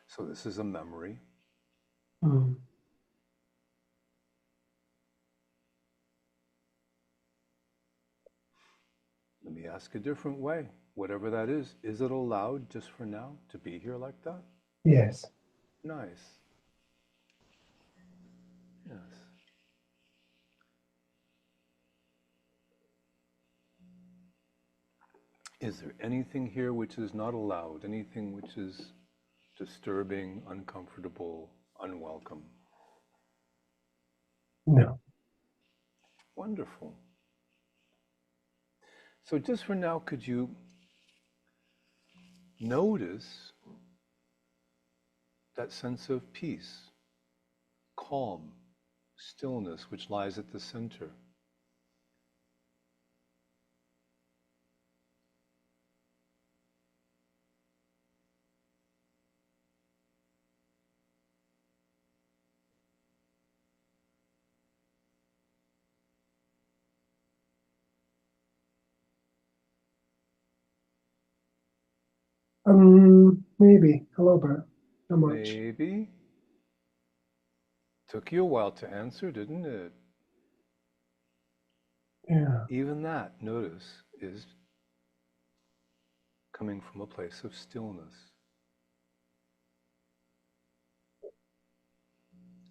So this is a memory. Mm. Let me ask a different way. Whatever that is it allowed just for now to be here like that? Yes. Nice. Yes. Is there anything here which is not allowed? Anything which is disturbing, uncomfortable, unwelcome? No. Wonderful. So just for now, could you notice that sense of peace, calm, stillness, which lies at the center. Maybe a little bit, not much. Maybe. Took you a while to answer, didn't it? Yeah. Even that, notice, is coming from a place of stillness.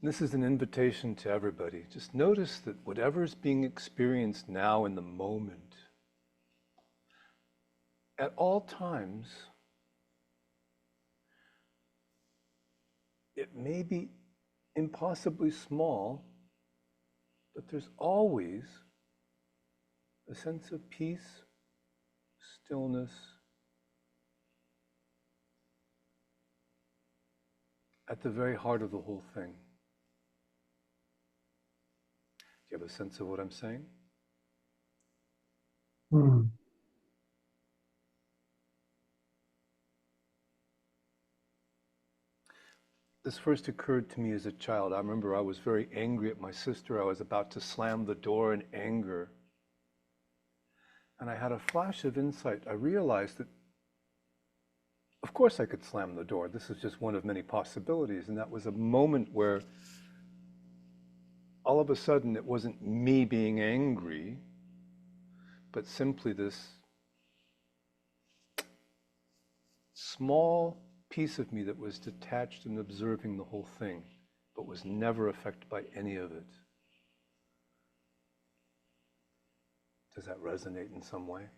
This is an invitation to everybody. Just notice that whatever is being experienced now in the moment, at all times, it may be impossibly small, but there's always a sense of peace, stillness, at the very heart of the whole thing. Do you have a sense of what I'm saying? This first occurred to me as a child. I remember I was very angry at my sister. I was about to slam the door in anger. And I had a flash of insight. I realized that, of course I could slam the door. This is just one of many possibilities. And that was a moment where all of a sudden it wasn't me being angry, but simply this small piece of me that was detached and observing the whole thing, but was never affected by any of it. Does that resonate in some way?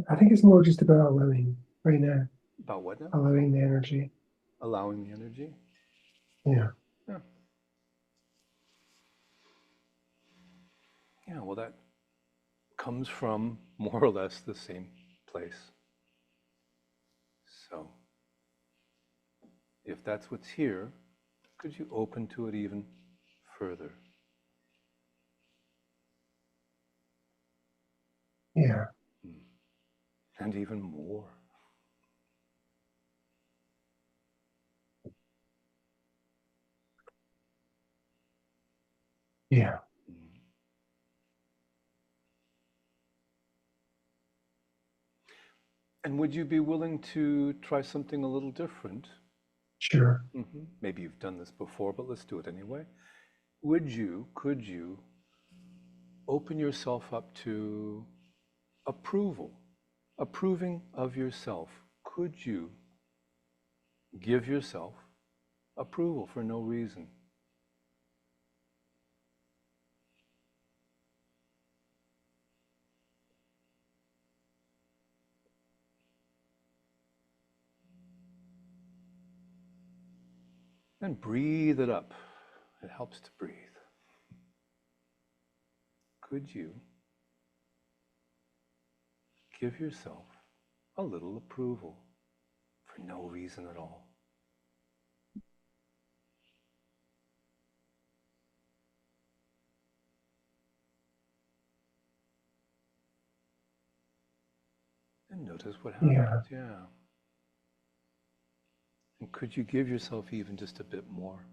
I think it's more just about allowing right now. About what now? Allowing the energy. Allowing the energy? Yeah. Yeah. Yeah, well, that comes from more or less the same place. So, if that's what's here, could you open to it even further? Yeah. And even more. Yeah. And would you be willing to try something a little different? Sure. Maybe you've done this before, but let's do it anyway. Could you open yourself up to approval, approving of yourself? Could you give yourself approval for no reason? And breathe it up. It helps to breathe. Could you give yourself a little approval for no reason at all? And notice what happens. Yeah. And could you give yourself even just a bit more?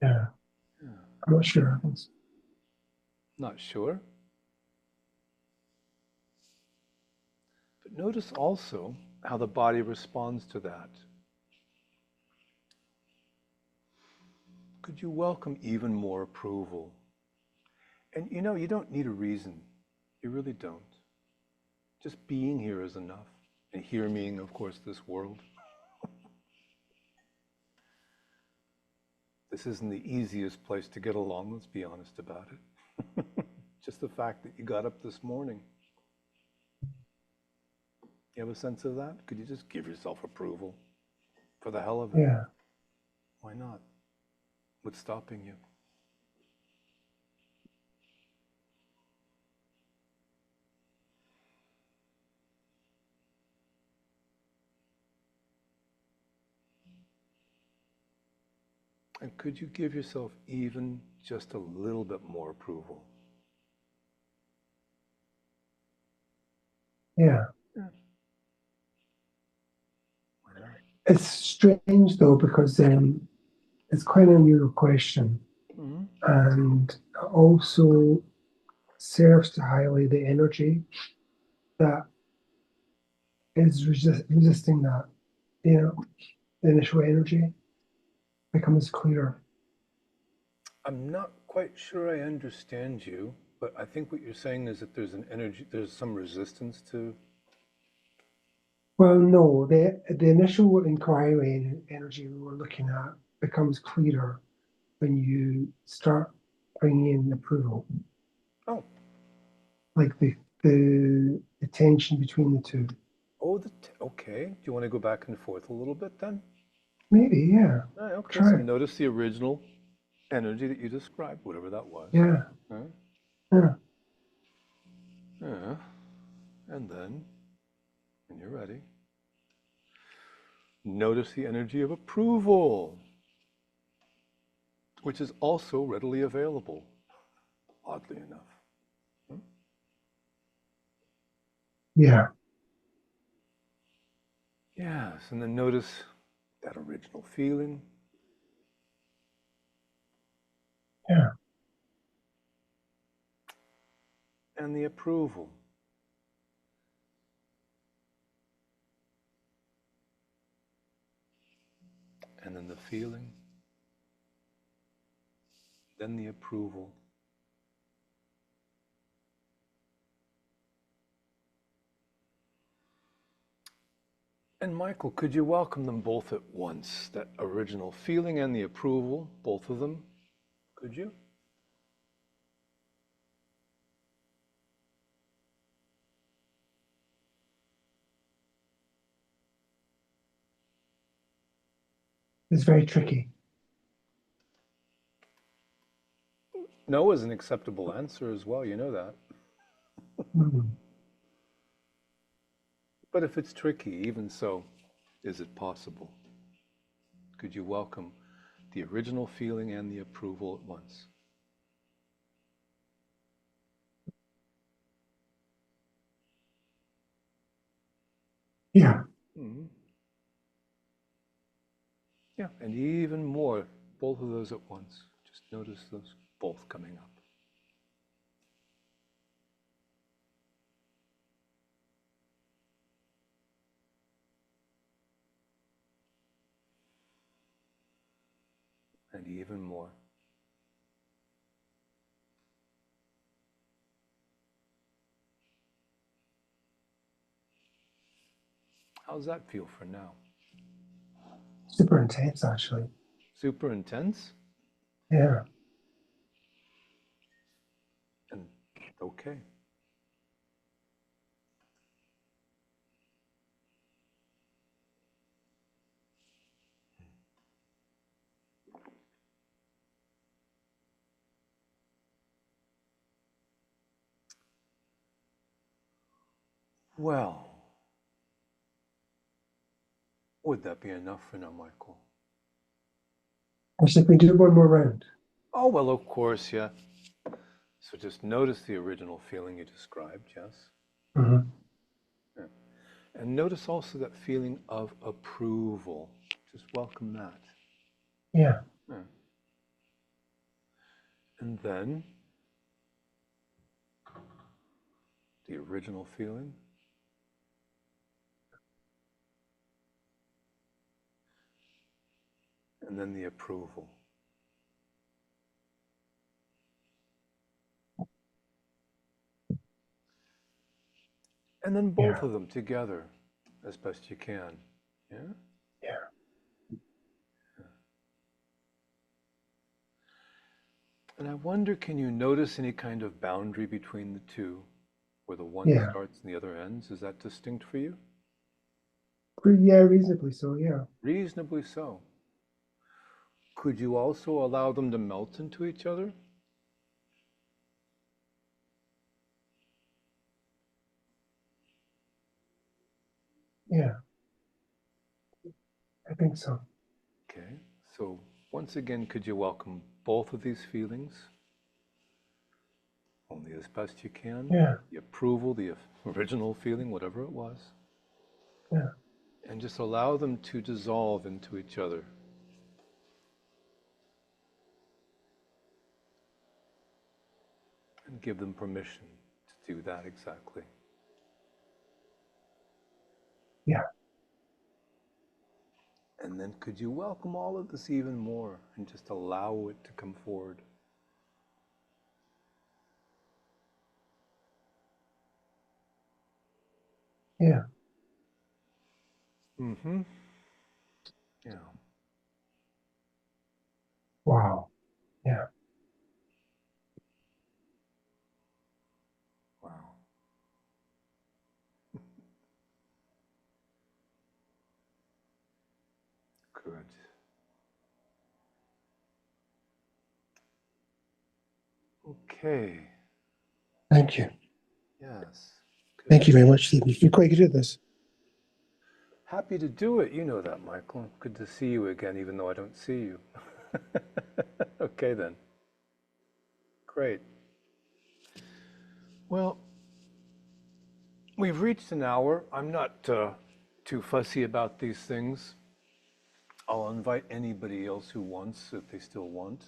Yeah. I'm not sure. Not sure? But notice also how the body responds to that. Could you welcome even more approval? And you know, you don't need a reason. You really don't. Just being here is enough. And here meaning, of course, this world. This isn't the easiest place to get along, let's be honest about it. Just the fact that you got up this morning. You have a sense of that? Could you just give yourself approval for the hell of it? Yeah. Why not? What's stopping you? And could you give yourself even just a little bit more approval? Yeah. Yeah. Why not? It's strange though, because it's quite an unusual question, Mm-hmm. and also serves to highlight the energy that is resisting that. You know, the initial energy becomes clearer. I'm not quite sure I understand you, but I think what you're saying is that there's an energy, there's some resistance to. Well, no, the initial inquiry energy we were looking at becomes clearer when you start bringing in approval, Oh, like the tension between the two. oh, okay. Do you want to go back and forth a little bit then? Maybe, yeah. Okay, Try so it. notice the original energy that you described, whatever that was. Yeah, Right? yeah, Yeah. And then, when you're ready, notice the energy of approval, which is also readily available, oddly enough. yeah, Yes, and then notice that original feeling. yeah, And the approval. And then the feeling. Then the approval. And Michael, could you welcome them both at once? That original feeling and the approval, both of them? Could you? It's very tricky. No is an acceptable answer as well, you know that. Mm. But if it's tricky, even so, is it possible? Could you welcome the original feeling and the approval at once? Yeah, Mm-hmm. Yeah, and even more, both of those at once. Just notice those both coming up. And even more. How's that feel for now? super intense actually. Super intense? Yeah, And okay. Well, would that be enough for now, Michael? actually, we do one more round. Oh, well, of course, yeah. So just notice the original feeling you described, yes? Mm-hmm. Yeah. And notice also that feeling of approval. Just welcome that. Yeah, Yeah. And then the original feeling. And then the approval. And then both yeah, of them together as best you can. Yeah? yeah. And I wonder, can you notice any kind of boundary between the two, where the one Yeah, starts and the other ends? Is that distinct for you? yeah, reasonably so. Yeah, Reasonably so. Could you also allow them to melt into each other? yeah, I think so. Okay, so Once again, could you welcome both of these feelings? Only as best you can. Yeah. The approval, the original feeling, whatever it was. Yeah. And just allow them to dissolve into each other. And give them permission to do that exactly. Yeah. And then could you welcome all of this even more and just allow it to come forward? Yeah. Mm-hmm. Yeah. Wow. Yeah. Wow. Good. Okay. Thank you. Yes. Good. Thank you very much, Stephen. You're quite good at this. Happy to do it. You know that, Michael. Good to see you again, even though I don't see you. Okay, then. Great. Well, we've reached an hour. I'm not too fussy about these things. I'll invite anybody else who wants, if they still want,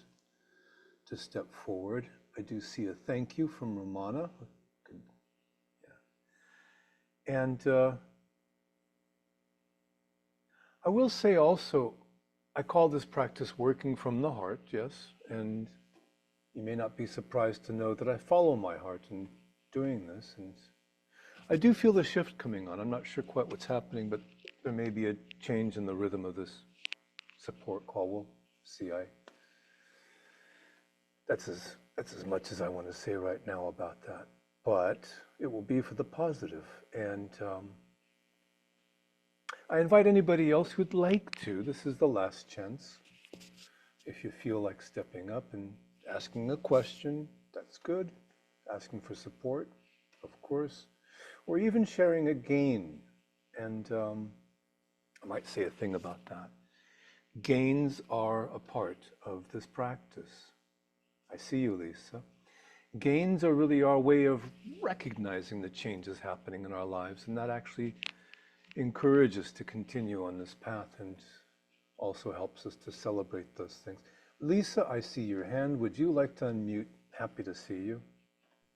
to step forward. I do see a thank you from Romana. Good. Yeah. And I will say also, I call this practice working from the heart, yes, and you may not be surprised to know that I follow my heart in doing this, and I do feel the shift coming on. I'm not sure quite what's happening, but there may be a change in the rhythm of this support call. We'll see. That's as much as I want to say right now about that, but it will be for the positive, and I invite anybody else who'd like to. This is the last chance. If you feel like stepping up and asking a question, that's good. Asking for support, of course, or even sharing a gain. And I might say a thing about that. Gains are a part of this practice. I see you, Lisa. Gains are really our way of recognizing the changes happening in our lives, and that actually encourages us to continue on this path and also helps us to celebrate those things. Lisa, I see your hand. Would you like to unmute? Happy to see you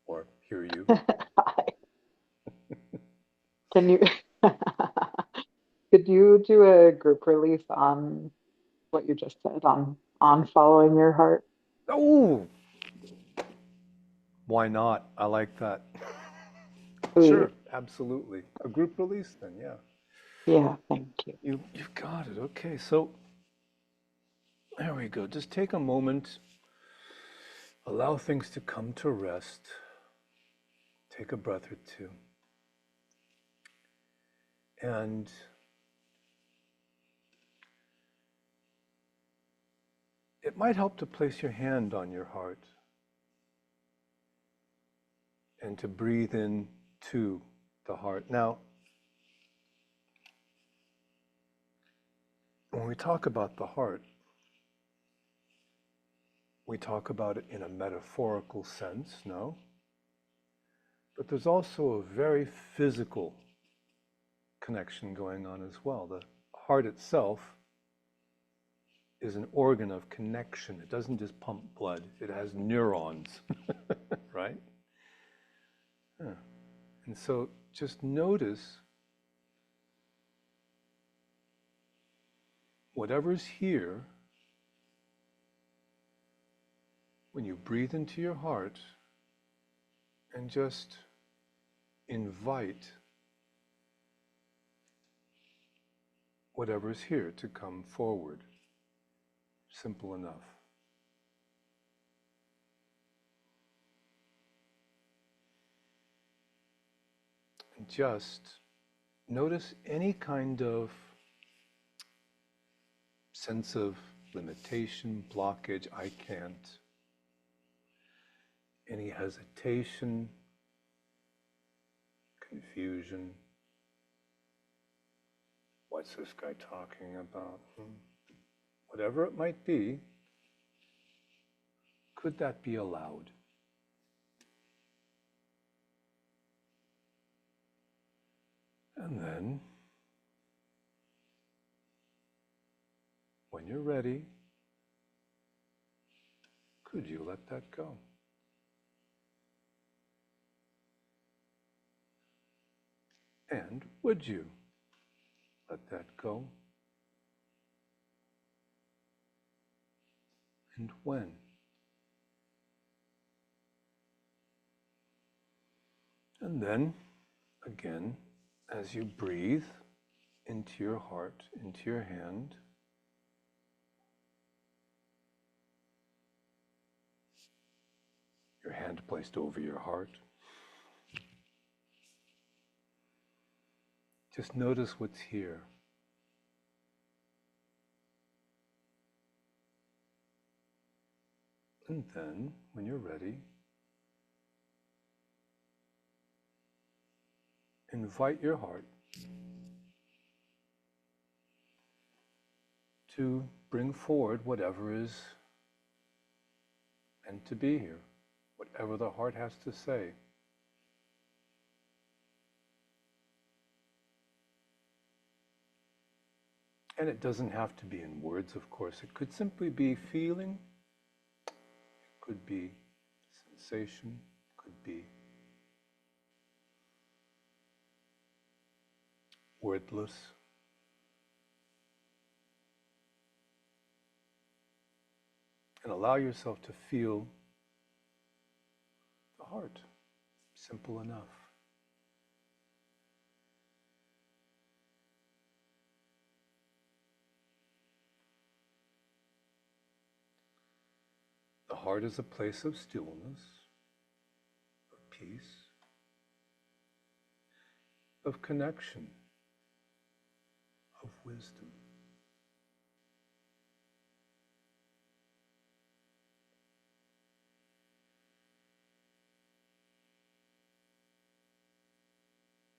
or hear you. Hi. Can you could you do a group release on what you just said on following your heart? Oh, why not? I like that. Please. Sure, absolutely. A group release then, yeah. Yeah, thank you. You've got it. Okay, so there we go. Just take a moment. Allow things to come to rest. Take a breath or two. And it might help to place your hand on your heart and to breathe in to the heart. Now, when we talk about the heart, we talk about it in a metaphorical sense, no? But there's also a very physical connection going on as well. The heart itself is an organ of connection. It doesn't just pump blood, it has neurons, right? Yeah. And so just notice whatever's here when you breathe into your heart and just invite whatever's here to come forward. Simple enough. And just notice any kind of sense of limitation, blockage, I can't. Any hesitation, confusion. What's this guy talking about? whatever it might be, could that be allowed? And then, when you're ready, could you let that go? And would you let that go? And when? And then, again, as you breathe into your heart, into your hand, your hand placed over your heart, just notice what's here. And then, when you're ready, invite your heart to bring forward whatever is meant to be here, whatever the heart has to say. And it doesn't have to be in words, of course. It could simply be feeling, it could be sensation, could be wordless. And allow yourself to feel the heart. Simple enough. The heart is a place of stillness, of peace, of connection, of wisdom.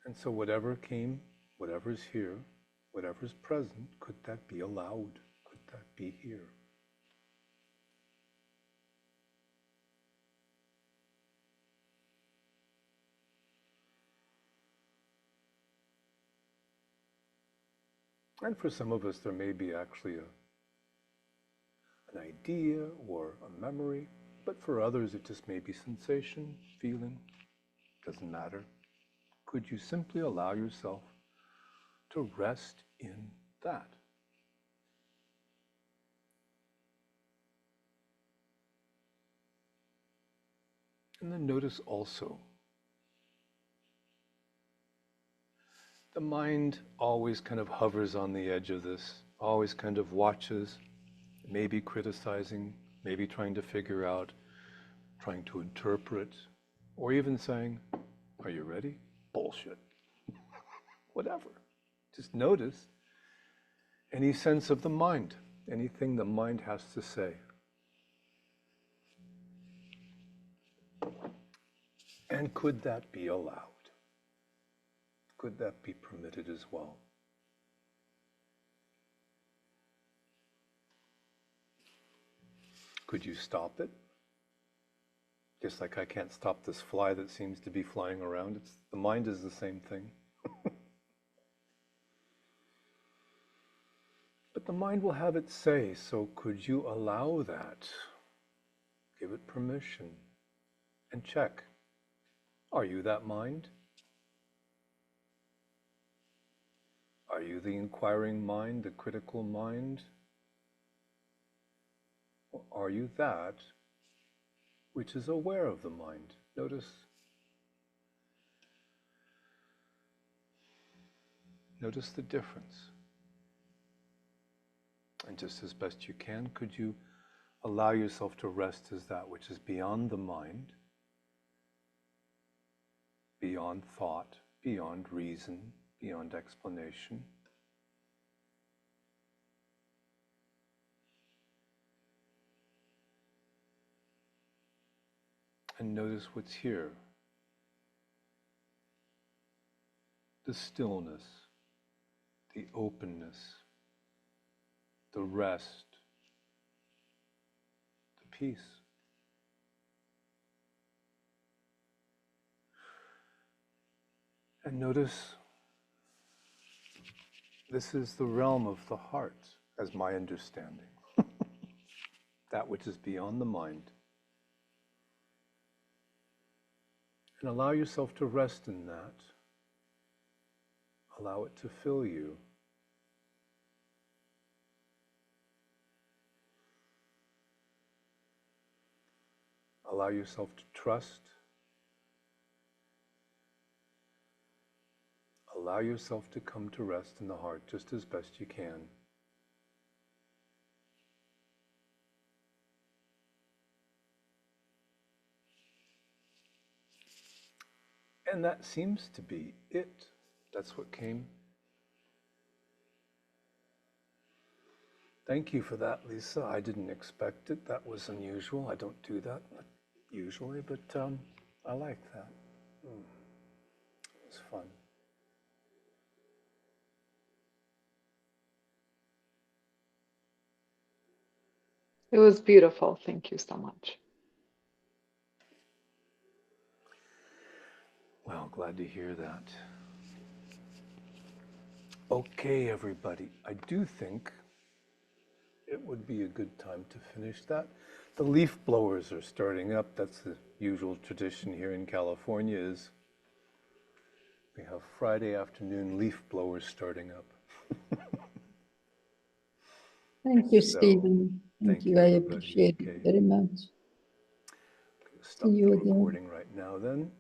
And so whatever came, whatever's here, whatever's present, could that be allowed? Could that be here? And for some of us, there may be actually an idea or a memory, but for others, it just may be sensation, feeling, doesn't matter. Could you simply allow yourself to rest in that? And then notice also, the mind always kind of hovers on the edge of this, always kind of watches, maybe criticizing, maybe trying to figure out, trying to interpret, or even saying, "Are you ready?" Bullshit. Whatever. Just notice any sense of the mind, anything the mind has to say. And could that be allowed? Could that be permitted as well? Could you stop it? Just like I can't stop this fly that seems to be flying around. The mind is the same thing. But the mind will have its say, so could you allow that? Give it permission and check. Are you that mind? Are you the inquiring mind, the critical mind? Or are you that which is aware of the mind? Notice the difference. And just as best you can, could you allow yourself to rest as that which is beyond the mind, beyond thought, beyond reason, beyond explanation? And notice what's here. The stillness, the openness, the rest, peace. And notice this is the realm of the heart, as my understanding, that which is beyond the mind. And allow yourself to rest in that. Allow it to fill you. Allow yourself to trust. Allow yourself to come to rest in the heart just as best you can. And that seems to be it. That's what came. Thank you for that, Lisa. I didn't expect it. That was unusual. I don't do that usually, but I like that. It was fun. It was beautiful. Thank you so much. Well, glad to hear that. Okay, everybody. I do think it would be a good time to finish that. The leaf blowers are starting up. That's the usual tradition here in California is we have Friday afternoon leaf blowers starting up. Thank you, So, Stephen. Thank you. I everybody. appreciate Okay. it very much. Stop See you the again. recording right now then.